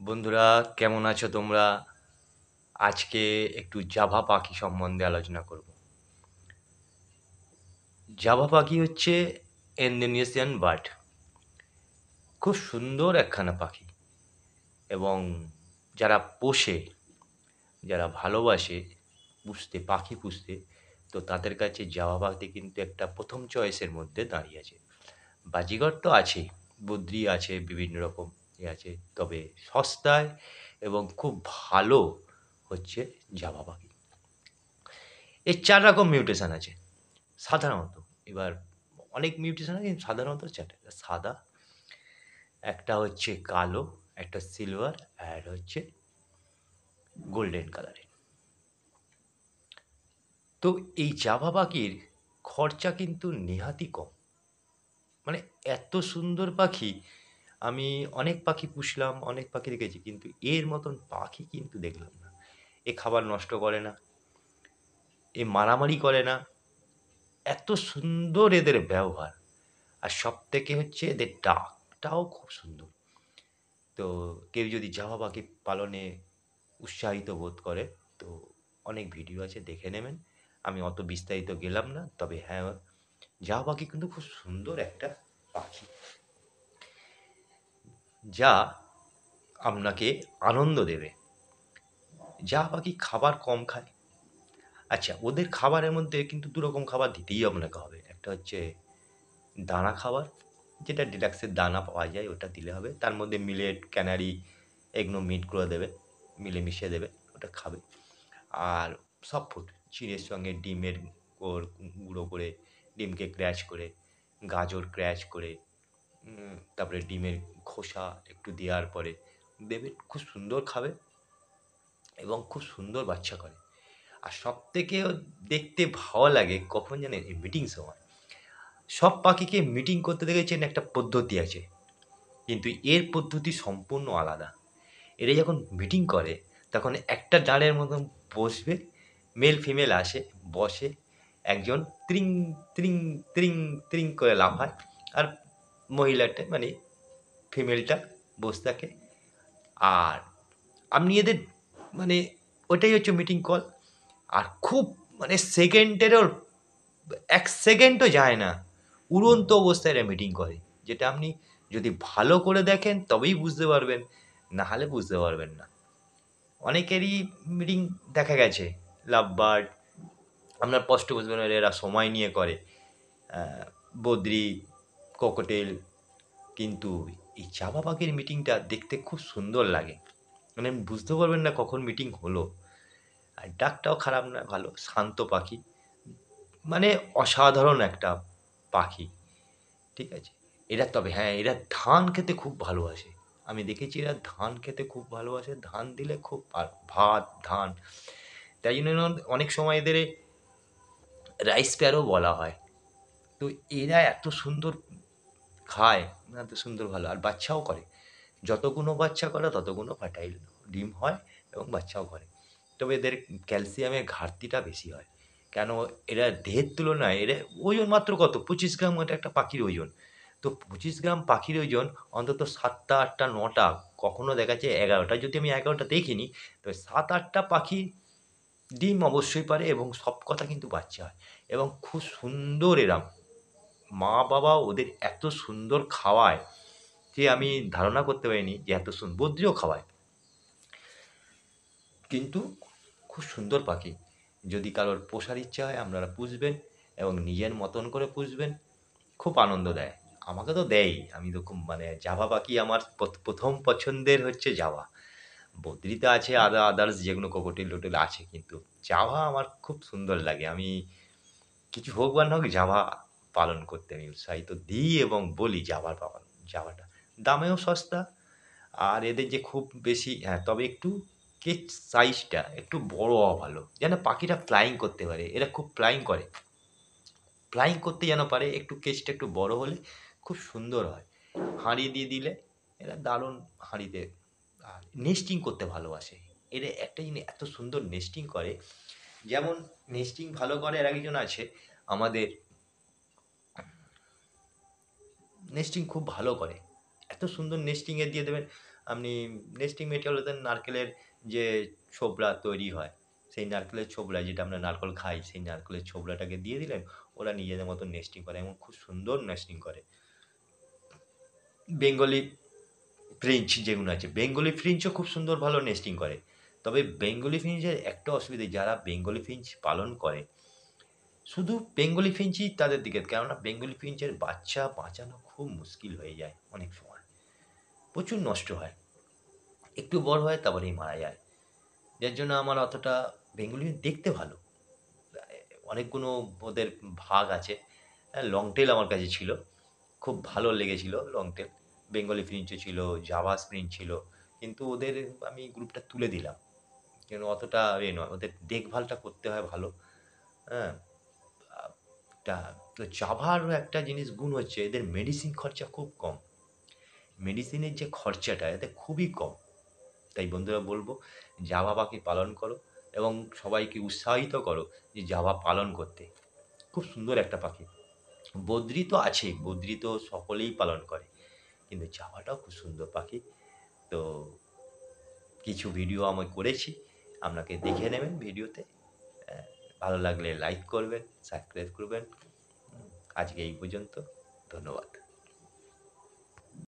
বন্ধুরা, কেমন আছো তোমরা? আজকে একটু জাভা পাখি সম্বন্ধে আলোচনা করব। জাভা পাখি হচ্ছে ইন্দোনেশিয়ান বার্ড। খুব সুন্দর একখানা পাখি এবং যারা পোষে, যারা ভালোবাসে পাখি পুষতে, তো তাদের কাছে জাভা পাখি কিন্তু একটা প্রথম চয়েসের মধ্যে দাঁড়িয়ে আছে। বাজিগর তো আছেই, বদ্রি আছে, বিভিন্ন রকম আছে। তবে সস্তায় এবং খুব ভালো হচ্ছে জাভা পাখি। এর ৪ রকম মিউটেশন আছে সাধারণত। এবার অনেক মিউটেশন আছে কিন্তু সাধারণত ৪ টা। সাদা, একটা হচ্ছে কালো, একটা সিলভার আর হচ্ছে গোল্ডেন কালারের। তো এই জাভা পাখির খরচা কিন্তু নেহাতই কম। মানে এত সুন্দর পাখি, আমি অনেক পাখি পুষলাম, অনেক পাখি দেখেছি কিন্তু এর মতন পাখি কিন্তু দেখলাম না। এ খাবার নষ্ট করে না, এ মারামারি করে না। এত সুন্দর এদের ব্যবহার। আর সবথেকে হচ্ছে এদের ডাকটাও খুব সুন্দর। তো কেউ যদি জাভা পাখি পালনে উৎসাহিত বোধ করে তো অনেক ভিডিও আছে, দেখে নেবেন। আমি অত বিস্তারিত গেলাম না। তবে হ্যাঁ, জাভা পাখি কিন্তু খুব সুন্দর একটা পাখি, যা আপনাকে আনন্দ দেবে। জাভা পাখি খাবার কম খায়। আচ্ছা, ওদের খাবারের মধ্যে কিন্তু ২ রকম খাবার দিতেই আপনাকে হবে। একটা হচ্ছে দানা খাবার, যেটা ডিলাক্সের দানা পাওয়া যায় ওটা দিলে হবে। তার মধ্যে মিলেট, ক্যানারি এগুলো মিট করে দেবে, মিলে মিশিয়ে দেবে, ওটা খাবে। আর সফট ফুড, চিড়ের সঙ্গে ডিমের গুঁড়ো করে, ডিমকে ক্র্যাশ করে, গাজর ক্র্যাশ করে, তারপরে ডিমের খোসা একটু দেওয়ার পরে দেবে, খুব সুন্দর খাবে এবং খুব সুন্দর বাচ্চা করে। আর সবথেকে দেখতে ভালো লাগে কখন জানেন? এই মিটিং সময়। সব পাখিকে মিটিং করতে দেখেছেন একটা পদ্ধতি আছে। কিন্তু এর পদ্ধতি সম্পূর্ণ আলাদা। এরা যখন মিটিং করে তখন একটা ডালের মতন বসবে, মেল ফিমেল আসে, বসে, একজন ত্রিং, ত্রিং, ত্রিং, ত্রিং করে লাফায় আর মহিলাটা মানে ফিমেলটা বসে থাকে। আর আপনি এদের মানে ওটাই হচ্ছে মিটিং কল। আর খুব মানে সেকেন্ডেরও ১ সেকেন্ডও যায় না। উড়ন্ত অবস্থায় এরা মিটিং করে। যেটা আপনি যদি ভালো করে দেখেন তবেই বুঝতে পারবেন, না হলে বুঝতে পারবেন না। অনেকেরই মিটিং দেখা গেছে লাভ বার্ড, আপনার স্পষ্ট বুঝবেন এরা সময় নিয়ে করে। বদ্রি, ককটেল, কিন্তু এই জাভা পাখির মিটিংটা দেখতে খুব সুন্দর লাগে। মানে বুঝতে পারবেন না কখন মিটিং হলো। আর ডাকটাও খারাপ না, ভালো, শান্ত পাখি। মানে অসাধারণ একটা পাখি। ঠিক আছে? এরা তবে হ্যাঁ, এরা ধান খেতে খুব ভালোবাসে। আমি দেখেছি এরা ধান খেতে খুব ভালোবাসে। ধান দিলে খুব ভাত, ধান। তাই জন্য অনেক সময় এদের রাইস স্প্যারো বলা হয়। তো এরা এত সুন্দর খায়, এত সুন্দর ভালো আর বাচ্চাও করে। যতগুলো বাচ্চা করে ততগুলো ফার্টাইল ডিম হয় এবং বাচ্চাও করে। তবে এদের ক্যালসিয়ামের ঘাটতিটা বেশি হয়। কেন? এরা দেহের তুলনায় এরা ওজন মাত্র কত? ২৫ গ্রাম ওটা একটা পাখির ওজন। তো ২৫ গ্রাম পাখির ওজন অন্তত ৭টা, ৮টা, ৯টা, কখনো দেখা যায় ১১টা। যদি আমি ১১টা দেখিনি, তবে ৭-৮টা পাখি ডিম অবশ্যই পারে এবং সব কটা কিন্তু বাচ্চা হয় এবং খুব সুন্দর এরা। মা-বাবা ওদের এত সুন্দর খাওয়ায় যে আমি ধারণা করতে পারিনি যে এত বদ্রিও খাওয়ায়। কিন্তু খুব সুন্দর পাখি। যদি কারোর পোষার ইচ্ছা হয় আপনারা পুষবেন এবং নিজের মতন করে পুষবেন। খুব আনন্দ দেয়। আমাকে তো দেয়ই। আমি তো খুব মানে জাভা পাখি আমার ১ম পছন্দের হচ্ছে জাভা। বদ্রিতে আছে আদার্স যেগুলো কোকোটেল-টোটেল আছে, কিন্তু জাভা আমার খুব সুন্দর লাগে। আমি কিছু হোক বা না হোক জাভা পালন করতে আমি উৎসাহিত দিই এবং বলি জাভাটা। দামেও সস্তা। আর এদের যে খুব বেশি, হ্যাঁ, তবে একটু কেচ সাইজটা একটু বড় হওয়া ভালো। যেন পাখিটা ফ্লাইং করতে পারে। এরা খুব ফ্লাইং করে। ফ্লাইং করতে যেন পারে, একটু কেচটা একটু বড় হলে খুব সুন্দর হয়। হাঁড়ি দিয়ে দিলে এরা দারুণ হাঁড়িতে আর নেস্টিং করতে ভালোবাসে। এরা একটা জিনিস এত সুন্দর নেস্টিং করে, যেমন নেস্টিং ভালো করে আর একজন আছে আমাদের, নেস্টিং খুব ভালো করে। এত সুন্দর নেস্টিং এ দিয়ে দেবেন। আপনি নেস্টিং মেটেরিয়াল ওদের নারকেলের যে ছোবড়া তৈরি হয়, সেই নারকেলের ছোবড়া যেটা আমরা নারকেল খাই, সেই নারকেলের ছোবড়াটাকে দিয়ে দিলেন, ওরা নিজেদের মতো নেস্টিং করে এবং খুব সুন্দর নেস্টিং করে। বেঙ্গলি ফ্রেঞ্চ যেগুলো আছে, বেঙ্গলি ফ্রেঞ্চও খুব সুন্দর ভালো নেস্টিং করে। তবে বেঙ্গলি ফিঞ্চের একটা অসুবিধে, যারা বেঙ্গলি ফিঞ্চ পালন করে, শুধু বেঙ্গলি ফিঞ্চই তাদের দিকে, কেননা বেঙ্গলি ফিঞ্চের বাচ্চা বাঁচানো খুব মুশকিল হয়ে যায় অনেক সময়। প্রচুর নষ্ট হয়। একটু বড় হয় তারপরেই মারা যায়। যার জন্য আমার অতটা বেঙ্গলি ফিঞ্চ দেখতে ভালো। অনেকগুলো ওদের ভাগ আছে। লং টেল আমার কাছে ছিল। খুব ভালো লেগেছিল লং টেল। বেঙ্গলি ফিঞ্চও ছিল, জাভা স্প্রিং ছিল। কিন্তু ওদের আমি গ্রুপটা তুলে দিলাম। কেন অতটা নয়। ওদের দেখভালটা করতে হয় ভালো। হ্যাঁ? আ টা তো জাভারও একটা জিনিস গুণ হচ্ছে এদের মেডিসিন খরচা খুব কম। মেডিসিনের যে খরচাটা এতে খুবই কম। তাই বন্ধুরা বলব, জাভা পাখি পালন করো এবং সবাইকে উৎসাহিত করো যে জাভা পালন করতে। খুব সুন্দর একটা পাখি। বদ্রি তো আছেই, বদ্রি তো সকলেই পালন করে। কিন্তু জাভাটাও খুব সুন্দর পাখি। তো কিছু ভিডিও আমি করেছি। আপনাকে দেখে নেবেন ভিডিওতে। অ্যা ভালো লাগলে লাইক করবেন, সাবস্ক্রাইব করবেন। আজকে এই পর্যন্ত। ধন্যবাদ।